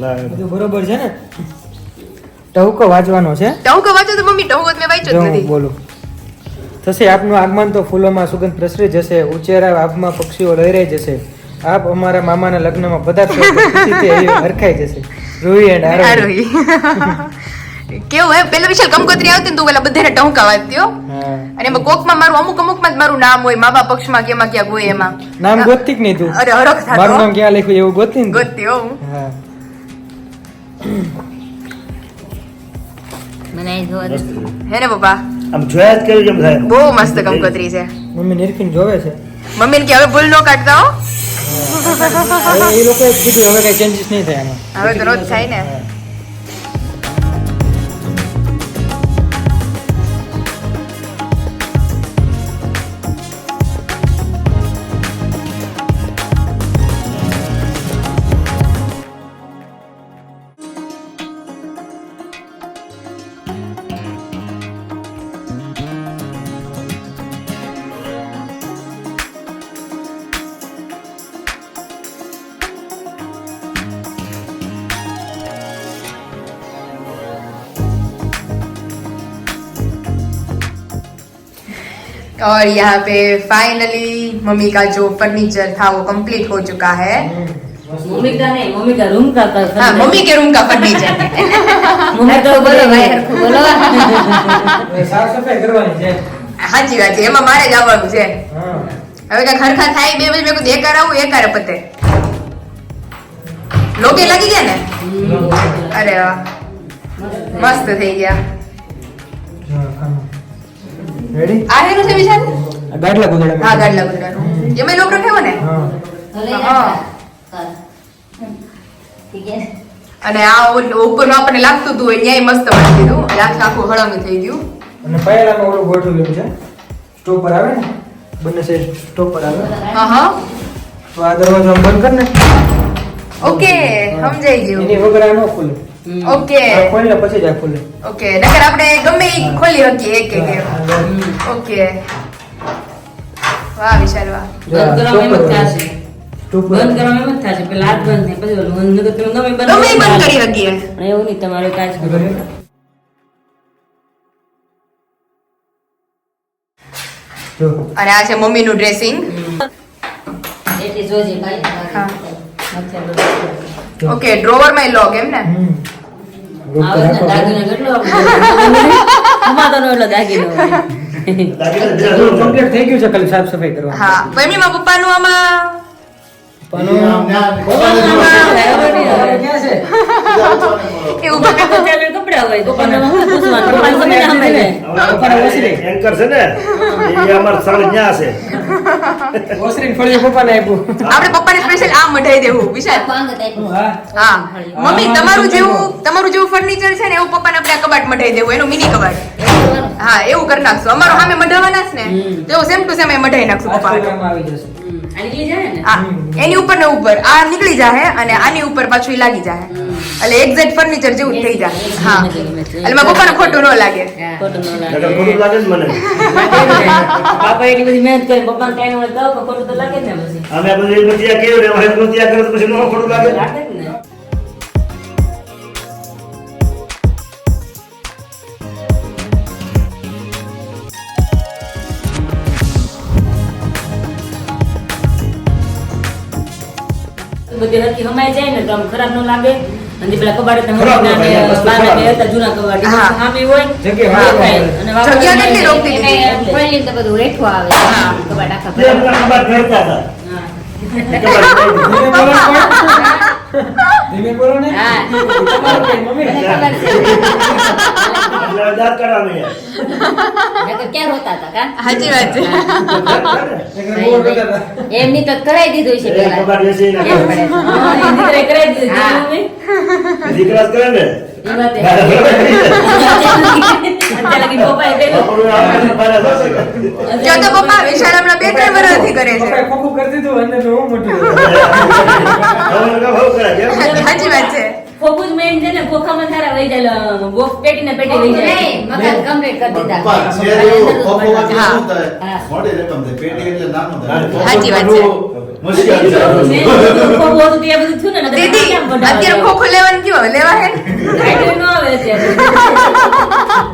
ના બધું બરોબર છે ને? ટહુકો વાંચવાનો છે. ટહુકો વાંચો તો મમ્મી ટહુકો તો મેં વાંચ્યો જો જ હું નથી. બોલું. થશે આપનું આગમન તો ફૂલોમાં સુગંધ પ્રસરી જશે, ઉચેરા આબમાં પક્ષીઓ લહેરાઈ જશે, આપ અમારા મામાના લગ્નમાં પધારશો તો ખુશીથી અહીં હરખાઈ જશે. રૂહી એન્ડ આરોહી. આરોહી. કેવું હે પેલા વિશાલ કંકોત્રી આવતી ને તું પેલા બધાને ટહુકા વાંચતી હો. હા. અને એમાં કોકમાં મારું અમુકમાં જ મારું નામ હોય મા બાપ પક્ષમાં કેમાં ક્યાંક હોય એમાં. નામ ગોતતી કે નહીં તું? અરે હરખ થાતો મારું નામ ક્યાં લખ્યું એવું ગોતતી ને તું? ગોતતી હો હું. હા. મને અહીં જોવા દે. હે ને પપ્પા આમ જોયા જ કર્યું જેમ થાય. બહુ મસ્ત કંકોત્રી છે. મમ્મી નિરખીને જોવે છે. મમ્મીને કે હવે ભૂલ ન કાઢતા હો. હવે એ લોકોએ જ કીધું હવે કઈ ચેન્જીસ નહીં થાય આમાં. હવે તો રોજ થાય ને. હા. और यहाँ पे फाइनली मम्मी का जो फर्नीचर था वो कंप्लीट हो चुका है. मम्मी का नहीं, मम्मी का रूम का कर हाँ मम्मी के रूम का फर्नीचर. मम्मी तो बोलो भाई हरखું બોલો. હવે સાફ સફાઈ કરવાની છે. સાચી વાત છે એમાં મારે જ આવવાનું છે. હા. હવે કઈ ખરખા થાય બે બજે મેં એકાર આવું એકાર પતે. લોકે લાગી ગયા ને. અરે વાહ મસ્ત થઈ ગયા. રેડી? આ હેનું છે વિશાલ? આ ગાડલા ગુદડા. હા ગાડલા ગુદડાનું. એમાં લોક રખાયો ને. હા. ભલે હા. કર. ઠીક છે. અને આ ઉપરનું આપણને લાગતું હતું એ ન્યાય મસ્ત બની દીધું. એટલે આખું હળંગ થઈ ગયું. અને પાયલામાં ઓલું ગોઠવેલું છે. સ્ટોપર આવે ને? બંને સાઈડ સ્ટોપર આવે. હા હા તો આ દરવાજો આમ બંધ કર ને. ઓકે સમજાઈ ગયું. એની વગર આ ન ખુલે. ઓકે આ ખોલીને પછી જ આ ખુલે. ઓકે નકર આપણે ગમે ઈ ખોલી શકીએ એક એક એમ. ઓકે વાહ વિશાલ વાહ. જો આ બંધ કરવામાં એમ જ stopper થશે. stopper. બંધ કરવામાં એમ જ થશે. પેલા હાથ બંધ થાય પછી ઓલું નકર તમે ગમે બંધ ગમે ઈ બંધ કરી શકીએ. પણ એવું નહીં તમારે કાંઈ જ કરવું. જો અને આ છે મમ્મીનું ડ્રેસિંગ. એટલી જોજે ભાઈ. હા. મચ્છર બધું. ઓકે ડ્રોવર માં લોક એમ ને. રોક આવે ને રાખો. દાગીનો કેટલો અમાતો નો એટલો દાગીનો હોય. કમ્પ્લીટ થઈ ગયું છે ખાલી સાફ સફાઈ કરવાની. હા મમ્મી માં પપ્પાનું આમાં એ ઉભા તો ચાલે કપડાં હોય પપ્પાને હું પૂછવાનું પપ્પાને ગમે તે સાંભળે જાય. એન્કર છે ને એ અમારા સામે ન્યા છે. ઓસરીને ફળિયું પપ્પાને આપ્યું. આપણે પપ્પાને સ્પેશિયલ આ મઢાઈ દેવું વિશાલ. પાંગ ટાઈપનું. હા. હા મમ્મી તમારું જેવું ફર્નિચર છે ને એવું પપ્પાને આપણે આ કબાટ મઢાઈ દેવું એનું મિની કબાટ. હા એવું કરી નાખશું. અમારો સામે મઢાવવાના છે ને તો એવું સેમ ટુ સેમ મઢાઈ નાખશું આ પપ્પા. સ્પીકરમાં આવી જશે. આ નીકળી જાય ને હા એની ઉપર ને ઉપર આ નીકળી જાય અને આની ઉપર પાછું ઈ લાગી જાય એટલે એક્ઝેક્ટ ફર્નિચર જેવું જ થઈ જાય. હા એટલે મારા પપ્પાને ખોટું ન લાગે. ખોટું ન લાગે. નકર ખોટું લાગે જ મને. બાપા એટલી બધી મહેનત કરી પપ્પાને કાંઈ ન હોય તો ખોટું તો લાગે જ ને પછી અમે આ બધું એક ત્યાં કેવું ને અમારે એક ત્યાં કરે તો પછી ન ખોટું લાગે. લાગે જ ને. બધી હરખી હમાઈ જાય ને તો આમ ખરાબ ન લાગે અને પેલા કબાટ ખરાબ ન લાગે, વસ્તુ ખરાબ. હતા જૂના કબાટ ઈ હા. સામી હોય જગ્યા હા, હોય. અને વાપરવા જગ્યા કેટલી માટે રોકતી હતી? એને ખોલીને તો બધું રેઠું આવે કબાટ આખા તે ભરેલા. આપણા કબાટ ભરતા હતા. હા. ધીમે બોલો ને. હા. તમારું કઈ મમ્મી. મને ખબર છે. એટલે દાંત કાઢવાનું યાર. નકર ક્યાં રોતા હતા કા સાચી વાત છે એટલે બહુ બધા હતા. એમની તો કરાઈ દીધું છે એ પેલા કબાટ વેચી નાખે. એમ પડે છે. હા, એ દીકરાએ કરાવી દીધું હા. મમ્મી. દીકરા જ કરે ને. ઈ વાતે. હા, બરાબર. અત્યારે લગી પપ્પાએ કર્યું. આપણું આપણે બહાર હશે. જો તો પપ્પા વિશાળ હમણાં 2-3 વર્ષથી કરે છે પપ્પાએ ખોખું કરી દીધું અંદર તો બહુ મોટું હતું. હવે બહુ કરે કેમ? સાચી વાત છે ખોખું જ main છે ને ખોખામાં તારા વહી જાય બોક્સ પેટી ને પેટી વહી જાય નહીં, મકાન complete કરી દીધા. પપ્પા, છે એવું, ખોખોમાંથી હા. શું થાય? હા. મોટી રકમ થાય. પેટી એટલે નાનું થાય. સાચી વાત છે. મુશ્કેલ છે. મેં ખોખું હતું ત્યાં બધું થયું ને નકર દીદી કેમ કઢાવે? અત્યારે ખોખો લેવાનું કયો લેવા હે આઈડિયા ન આવે અત્યારે.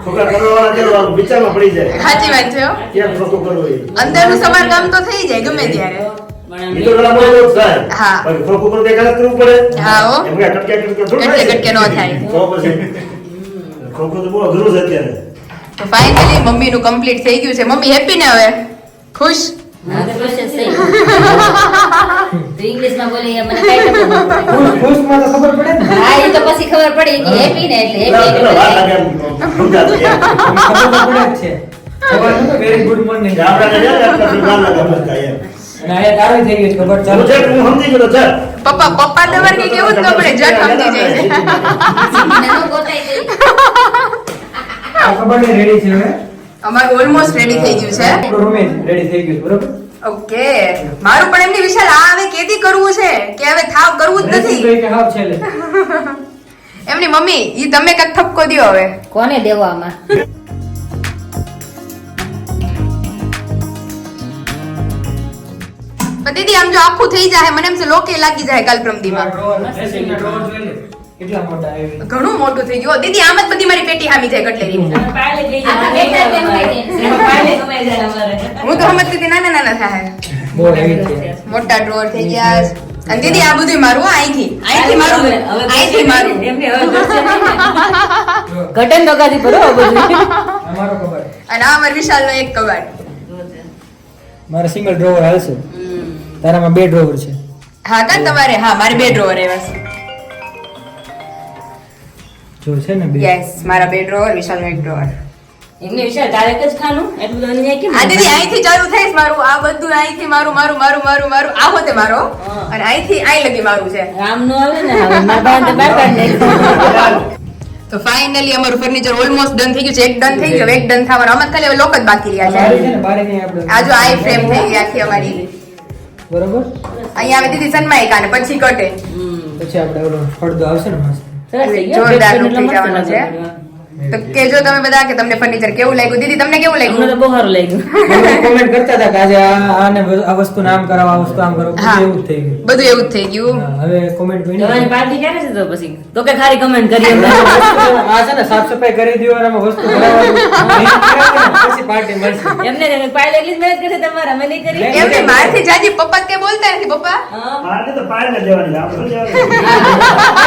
છોકરા કરવાવાળા ચાલો વિચારમાં પડી જાય સાચી વાત છે હો. કેમ ખોટું કરવું એ. અંદરનું સમારકામ તો થઈ જાય ગમે ત્યારે પણ એ તો ઘણા બહુ જ થાય. હા. પણ ખોખું કરવું તો એકાદ કરવું પડે. હા હો. એમ કે કટકે થોડું કટકે થાય. કટકે ન થાય. તો પછી ખોખું તો બહુ અઘરું છે અત્યારે. તો ફાઇનલી મમ્મીનું કમ્પ્લીટ થઈ ગયું છે મમ્મી હેપી ને હવે ખુશ હા, તો process થઈ. તો ઇંગ્લિશમાં બોલી મને કઈ ખબર ન પડે. ખુશમાં તો ખબર પડે ને. હા એ તો પછી ખબર પડી કે હેપી ને એટલે પેલા happy વાર એટલે લાગે એમ સમજાતું એમ. ખબર તો પડે જ છે. સવારનું તો very good morning. કે આપણાને છે ને આટલા વાર લાગે બધા એમ. અને અહીંયા તારું થઈ ગયું છે ખબર ચાલુ. હું છે હું સમજી ગયો તો છે. પપ્પા તમારે કઈ કેવું જ ન પડે જટ સમજી જાય છે મને ન ગોતાઈ ગઈ. આ ખબર નહીં રેડી છે હવે. અમારું ઓલમોસ્ટ રેડી થઈ ગયું છે આપણું રૂમે રેડી થઈ ગયું છે, બરોબર. ઓકે મારું પણ એમની વિશાલ આ હવે કેદી કરવું છે કે હવે થાવ કરવું જ Dressing નથી તો કે હાવ છેલ્લે. એમની મમ્મી ઈ તમે કઈક ઠપકો દ્યો હવે કોને દેવો આમાં પણ દીદી આમ જો આખું થઈ જાય મને એમ છે લોકે લાગી જાય કાલ પ્રમદીમાં Dressing ના drawer જોઈ લે. કેટલા મોટા આવી. ઘણું મોટું થઈ ગયું દીદી આમ જ બધી મારી પેટી હામી જાય કટલેરી તમે પાયલે જ લઈ આ તો બેઠા જ બેઠા જ. એમાં પાયલે કમાઈ જાય અમારે. હું તો સમજતી હતી નાના નાના થાય બહુ heavy છે. મોટા ડ્રોર થઈ ગયા છે. અને દીદી આ બધું મારું હો, અહીંથી મારું અહીંથી મારું એમને હવે ઘટશે નહીં ને. જો, ઘટે ને તો ગાદી પર હો બધું. અમારો કબાટ. અને આ અમાર વિશાલનો એક કબાટ મારે સિંગલ ડ્રોવર હાલશે. તારામાં 2 ડ્રોવર છે. હા કા તમારે હા મારે 2 ડ્રોવર આવ્યા છે જો છે ને 2. યસ મારા 2 ડ્રોવર વિશાલનો એક ડ્રોવર એમને વિચાર તારે જ ખાનું એટલું બધું અહીંયા કેમ આ દીદી અહીંથી ચાલુ થાય છે મારું આ બધું અહીંથી મારું મારું મારું મારું મારું આ હોતે મારો હા. અને અહીંથી અહીં લગી મારું છે રામ નો આવે ને હવે મારા બાને તો બહાર કાઢી નાખ્યું. તો ફાઇનલી અમારું ફર્નિચર ઓલમોસ્ટ ડન થઈ ગયું છે એક ડન થઈ ગયું એક ડન થવાનું આમાં ખાલી હવે લોક જ બાકી રહ્યા બારી છે છે ને બારી ની આપણે. આ જો આઈ ફ્રેમ થઈ ગઈ આખી અમારી બરોબર. અહીંયા આવે દીદી સન્માયિકા ને પછી કટે પછી આપણે ઓલો પડદો આવશે ને મસ્ત. સરસ થઈ ગયો. જોરદાર એટલે look થઈ મસ્ત જવાનો છે. લાગે. તો કેજો તમે બધા કે તમને ફર્નિચર કેવું લાગ્યું દીદી તમને કેવું અમને તો લાગ્યું બહુ સારું લાગ્યું. મને comment કરતા હતા કે આજે આને આ વસ્તુ નામ કરાવો આ વસ્તુ આમ કરો હા. બધું એવું જ થઈ ગયું. બધું એવું જ થઈ ગયું હા, હવે comment બની. તમારી પાર્ટી ક્યારે છે તો પછી તો કે ખાલી કમેન્ટ કરી એમ. આ છે ને સાફ સફાઈ કરી દીધો અને આમાં વસ્તુ ભરાવાનું. નહીં કરાવે ને પછી પાર્ટી મળશે. એમને ને પાયલ એટલી જ મહેનત કરશે તમારે અમે નહીં કરી. એમ કે મારથી જાજી પપ્પા કે બોલતા નથી પપ્પા હા. પારને તો પારને દેવાની આપણે શું દેવાની?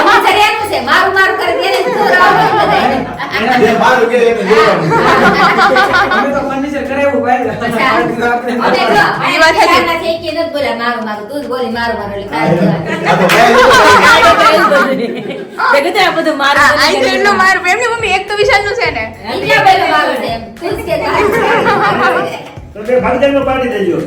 ફર્નિચર એનું છે મારું મારું કરે તેને જ ખવડાવવાનું બધાને. જે મારું કે એને દેવાનું. અમે તો furniture કરાવ્યું ભાઈ. અમે જો એ વાત સાચી. કાલના છે કે નથી બોલ્યા મારું મારું તું જ બોલી મારું મારું એટલે કાલ જવાનું. આ તો ભાઈ લોકો તે કીધું આ બધું મારું આ બધું આઈ તો કરી એટલું મારું એમની મમ્મી એક તો વિશાલનું છે ને બીજા પહેલું મારું છે એમ. તું જ કે મારું છે. તો બે ભાગીદારીમાં પાડી દેજો.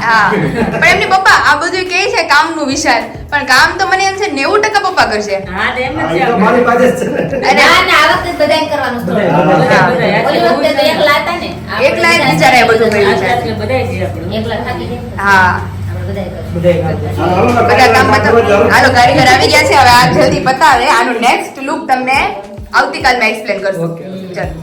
હા પણ એમની પપ્પા આ બધું કે છે કામનું વિશાલ પણ કામ તો મને એમ છે 90% પપ્પા કરશે હા તો એમ જ હા, છે એ તો આપણે. મારી પાસે જ છે ને. અને ના ના આ વખતે બધાય કરવાનું છે. બધાય, બધાય, બધાય. ઓલી વખતે તો એકલા હતા ને એકલા જ બિચારાએ બધું કર્યું છે. એટલે બધાય છે આપણું. એકલા થાકી ગયા. હા આપણે બધાય કર્યું. બધાય કામ કરશે. હા, હાલો ને, બધા કામ કારીગર પતા હાલો કારીગર આવી ગયા છે હવે આ જલ્દી પતાવે આનું નેક્સ્ટ લુક તમને આવતીકાલમાં એક્સપ્લેન કરશું Okay. ચાલો